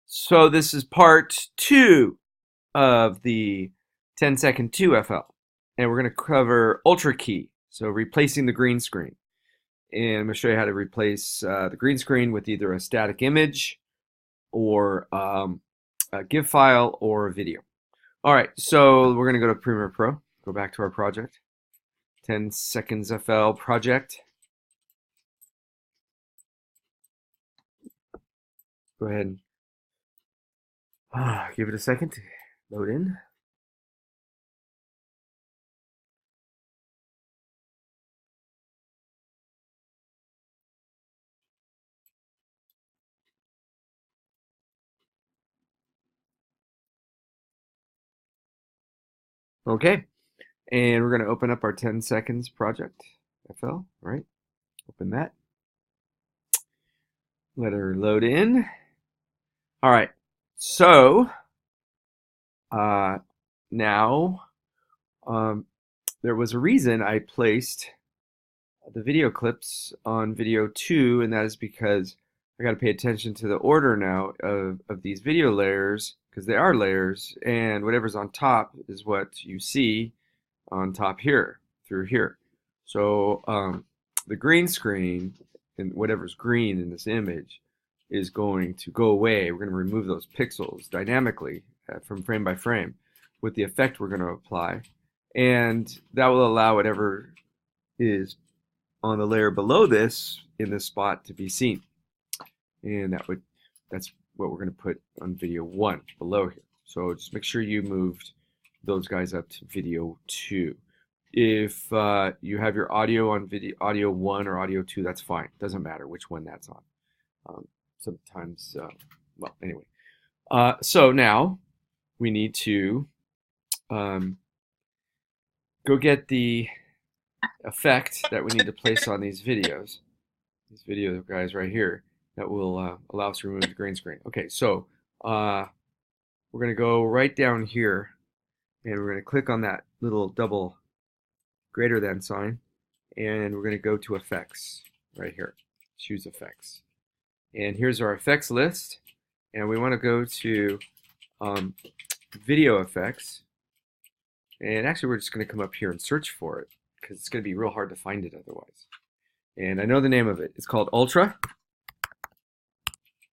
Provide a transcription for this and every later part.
So this is part 2 of the 10Sec2FL, and we're going to cover Ultra Key, so replacing the green screen. And I'm going to show you how to replace the green screen with either a static image or a GIF file or a video. All right, so we're going to go to Premiere Pro, go back to our project, 10Seconds FL project. Go ahead and give it a second to load in. Okay, and we're going to open up our 10 seconds project, FL, right? Open that. Let her load in. All right, so now there was a reason I placed the video clips on video 2, and that is because I got to pay attention to the order now of these video layers, because they are layers, and whatever's on top is what you see on top here, through here. So the green screen, and whatever's green in this image, is going to go away. We're going to remove those pixels dynamically from frame by frame with the effect we're going to apply. And that will allow whatever is on the layer below this in this spot to be seen. And that's what we're going to put on video 1 below here. So just make sure you moved those guys up to video 2. If you have your audio on audio 1 or audio 2, that's fine. Doesn't matter which one that's on. Sometimes, well, anyway. So now we need to go get the effect that we need to place on these videos. These video guys right here that will allow us to remove the green screen. Okay, so we're going to go right down here, and we're going to click on that little double greater than sign, and we're going to go to effects right here. Choose effects. And here's our effects list, and we want to go to video effects, and actually we're just going to come up here and search for it because it's going to be real hard to find it otherwise. And I know the name of it. It's called Ultra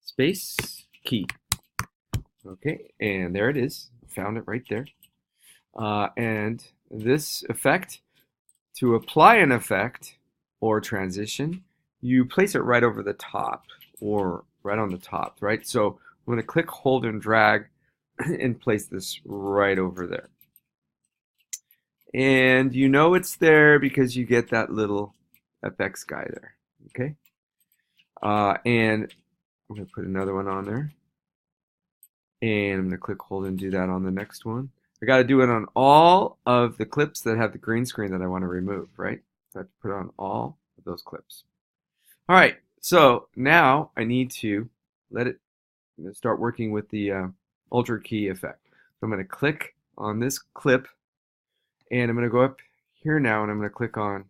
Space Key. Okay, and there it is. Found it right there. And this effect, to apply an effect or transition, you place it right over the top, or right on the top, right? So I'm going to click, hold, and drag and place this right over there. And you know it's there because you get that little FX guy there, okay? And I'm going to put another one on there. And I'm going to click, hold, and do that on the next one. I got to do it on all of the clips that have the green screen that I want to remove, right? So I have to put it on all of those clips. All right. So now I need to let it start working with the Ultra Key effect. So I'm going to click on this clip, and I'm going to go up here now, and I'm going to click on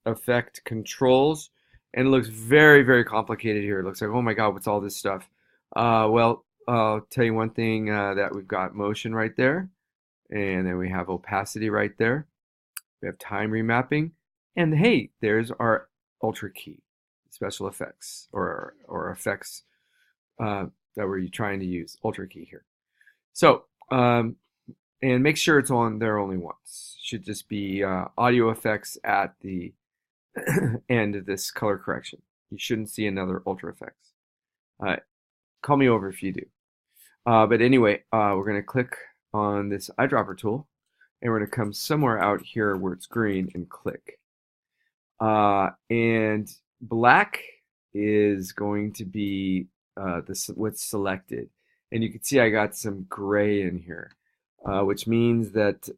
Effect Controls, and it looks very, very complicated here. It looks like, oh my God, what's all this stuff? Well, I'll tell you one thing, that we've got motion right there, and then we have opacity right there. We have time remapping, and hey, there's our Ultra Key. Special effects or effects that we're trying to use, Ultra Key here. So and make sure it's on there only once. Should just be audio effects at the end of this color correction. You shouldn't see another Ultra effects. Call me over if you do. But anyway, we're going to click on this eyedropper tool, and we're going to come somewhere out here where it's green and click. And black is going to be what's selected, and you can see I got some gray in here, which means that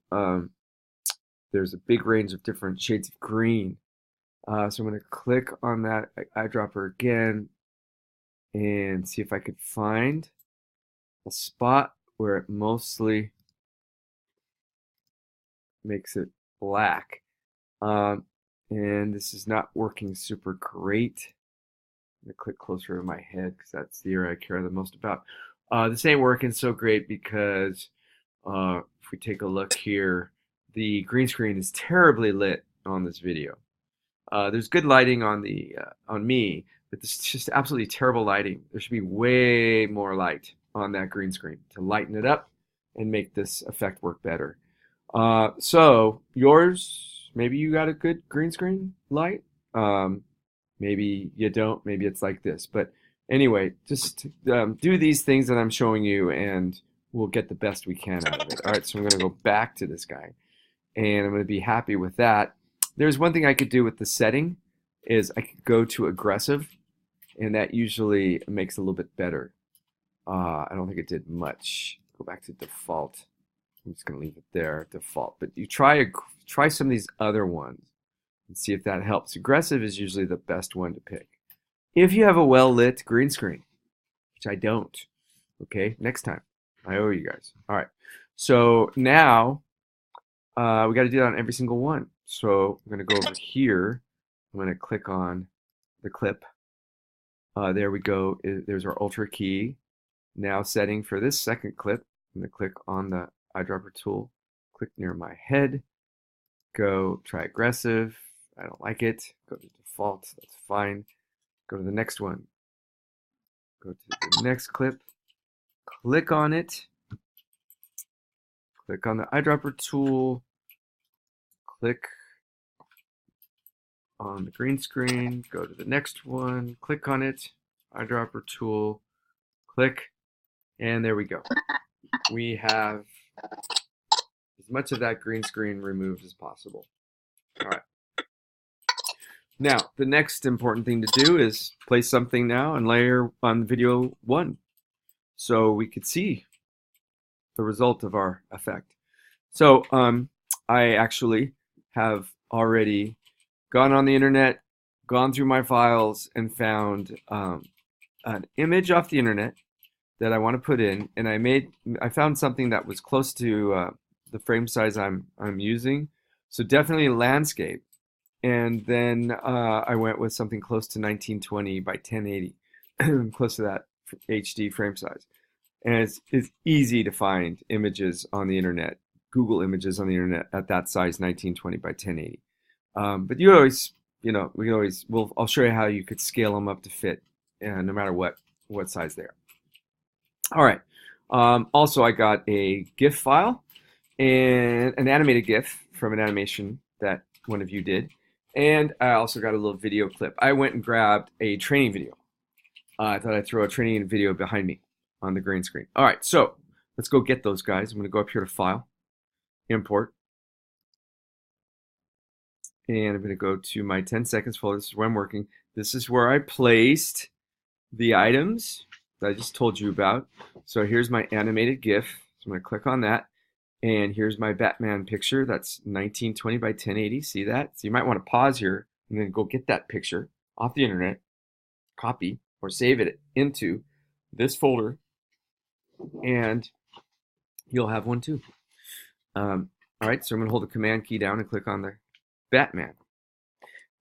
there's a big range of different shades of green. So I'm going to click on that eyedropper again and see if I could find a spot where it mostly makes it black. And this is not working super great. I'm going to click closer to my head because that's the area I care the most about. This ain't working so great because if we take a look here, the green screen is terribly lit on this video. There's good lighting on the on me, but this is just absolutely terrible lighting. There should be way more light on that green screen to lighten it up and make this effect work better. So yours, maybe you got a good green screen light. Maybe you don't. Maybe it's like this. But anyway, just do these things that I'm showing you, and we'll get the best we can out of it. All right, so I'm going to go back to this guy, and I'm going to be happy with that. There's one thing I could do with the setting is I could go to aggressive, and that usually makes it a little bit better. I don't think it did much. Go back to default. I'm just going to leave it there, default. But you try some of these other ones and see if that helps. Aggressive is usually the best one to pick. If you have a well-lit green screen, which I don't, okay, next time. I owe you guys. All right. So now we got to do that on every single one. So I'm going to go over here. I'm going to click on the clip. There we go. There's our Ultra key. Now setting for this second clip, I'm going to click on the eyedropper tool, click near my head, go try aggressive. I don't like it. Go to default. That's fine. Go to the next one. Go to the next clip. Click on it. Click on the eyedropper tool. Click on the green screen. Go to the next one. Click on it. Eyedropper tool. Click. And there we go. We have as much of that green screen removed as possible. All right. Now, the next important thing to do is place something now and layer on video 1 so we could see the result of our effect. So I actually have already gone on the internet, gone through my files, and found an image off the internet that I want to put in, and I found something that was close to the frame size I'm using, so definitely landscape. And then I went with something close to 1920 by 1080, close to that HD frame size. And it's easy to find images on the internet, Google images on the internet at that size, 1920 by 1080. But you always, I'll show you how you could scale them up to fit, no matter what size they are. All right. Also, I got a GIF file and an animated GIF from an animation that one of you did. And I also got a little video clip. I went and grabbed a training video. I thought I'd throw a training video behind me on the green screen. All right, so let's go get those guys. I'm going to go up here to File, Import. And I'm going to go to my 10 seconds folder. This is where I'm working. This is where I placed the items that I just told you about. So here's my animated GIF. So I'm going to click on that. And here's my Batman picture. That's 1920 by 1080. See that? So you might want to pause here and then go get that picture off the internet, copy, or save it into this folder, and you'll have one too. All right, so I'm going to hold the Command key down and click on the Batman.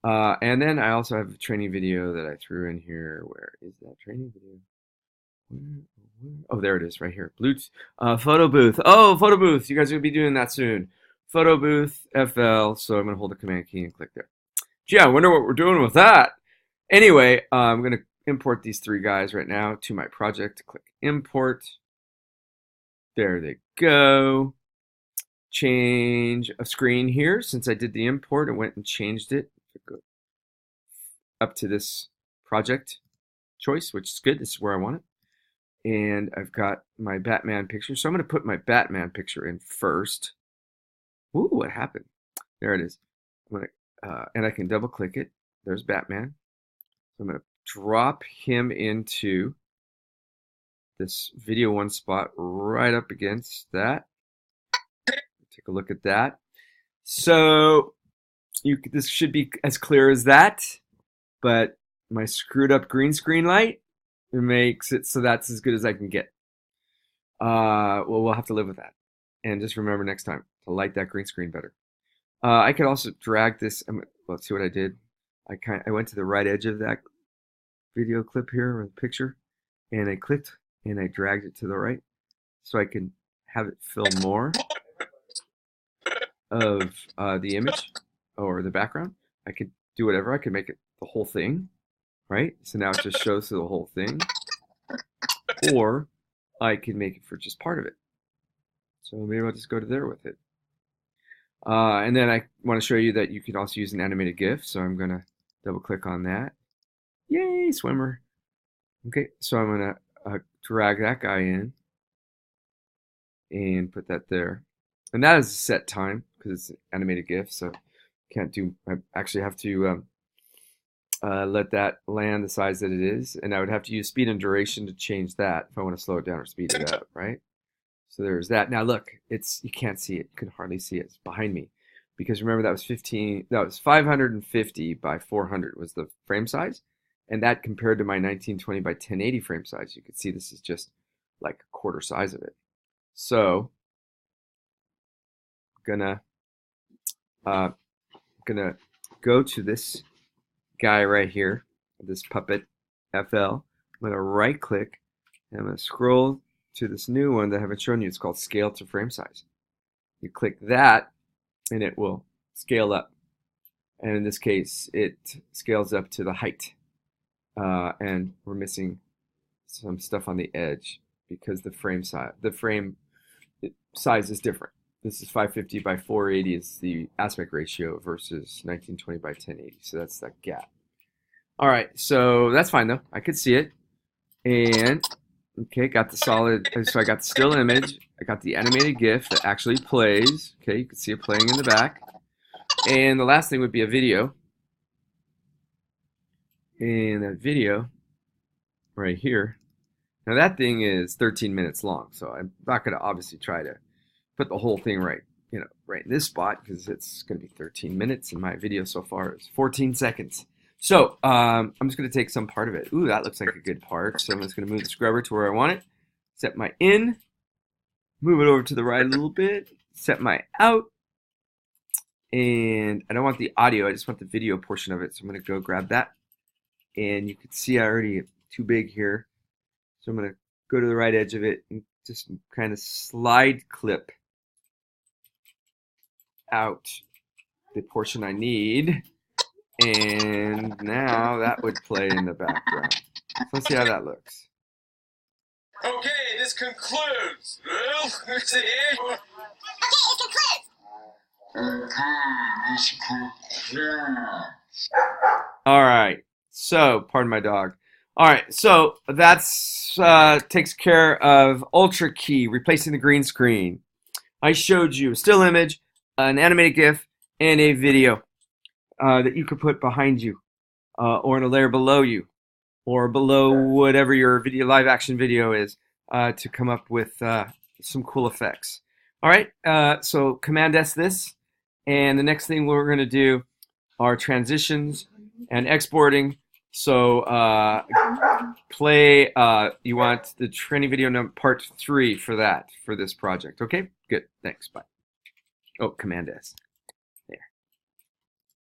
And then I also have a training video that I threw in here. Where is that training video? Oh, there it is, right here. Photo booth. Oh, photo booth. You guys are going to be doing that soon. Photo booth FL. So I'm going to hold the Command key and click there. Gee, I wonder what we're doing with that. Anyway, I'm going to import these 3 guys right now to my project. Click import. There they go. Change a screen here. Since I did the import, I went and changed it. Go up to this project choice, which is good. This is where I want it. And I've got my Batman picture. So I'm going to put my Batman picture in first. Ooh, what happened? There it is. And I can double click it. There's Batman. So I'm going to drop him into this video 1 spot right up against that. Take a look at that. So this should be as clear as that, but my screwed up green screen light makes it so that's as good as I can get. Well, we'll have to live with that. And just remember next time to light that green screen better. I could also drag this. Let's see what I did. I went to the right edge of that video clip here, or the picture, and I clicked and I dragged it to the right so I can have it fill more of the image or the background. I could do whatever. I could make it the whole thing, right? So now it just shows through the whole thing. Or I could make it for just part of it. So maybe I'll just go to there with it. And then I want to show you that you can also use an animated GIF. So I'm going to double click on that. Yay, swimmer. Okay, so I'm going to drag that guy in and put that there. And that is a set time because it's an animated GIF. So can't do, I actually have to let that land the size that it is. And I would have to use speed and duration to change that if I want to slow it down or speed it up, right? So there's that. Now look, you can't see it. You can hardly see it. It's behind me. Because remember that was 550 by 400 was the frame size. And that compared to my 1920 by 1080 frame size, you can see this is just like a quarter size of it. So I'm gonna go to this guy right here, this puppet FL. I'm gonna right click and I'm gonna scroll to this new one that I haven't shown you. It's called scale to frame size. You click that and it will scale up. And in this case, it scales up to the height. And we're missing some stuff on the edge because the frame size is different. This is 550 by 480 is the aspect ratio versus 1920 by 1080. So that's that gap. All right, so that's fine though. I could see it. And okay, got the solid, so I got the still image. I got the animated GIF that actually plays. Okay, you can see it playing in the back. And the last thing would be a video. And that video right here. Now that thing is 13 minutes long, so I'm not going to obviously try to put the whole thing right in this spot because it's going to be 13 minutes, and my video so far is 14 seconds. So I'm just going to take some part of it. Ooh, that looks like a good part. So I'm just going to move the scrubber to where I want it. Set my in. Move it over to the right a little bit. Set my out. And I don't want the audio. I just want the video portion of it. So I'm going to go grab that. And you can see I already too big here. So I'm going to go to the right edge of it and just kind of slide clip out the portion I need. And now that would play in the background. So let's see how that looks. Okay, this concludes. Okay, this concludes. All right. So, pardon my dog. All right. So that's takes care of Ultra Key, replacing the green screen. I showed you a still image, an animated GIF, and a video that you could put behind you, or in a layer below you, or below whatever your video live action video is, to come up with some cool effects. All right. So Command S this, and the next thing we're going to do are transitions and exporting. So play, you want the training video number part 3 for this project. Okay, good, thanks, bye. Oh, Command S.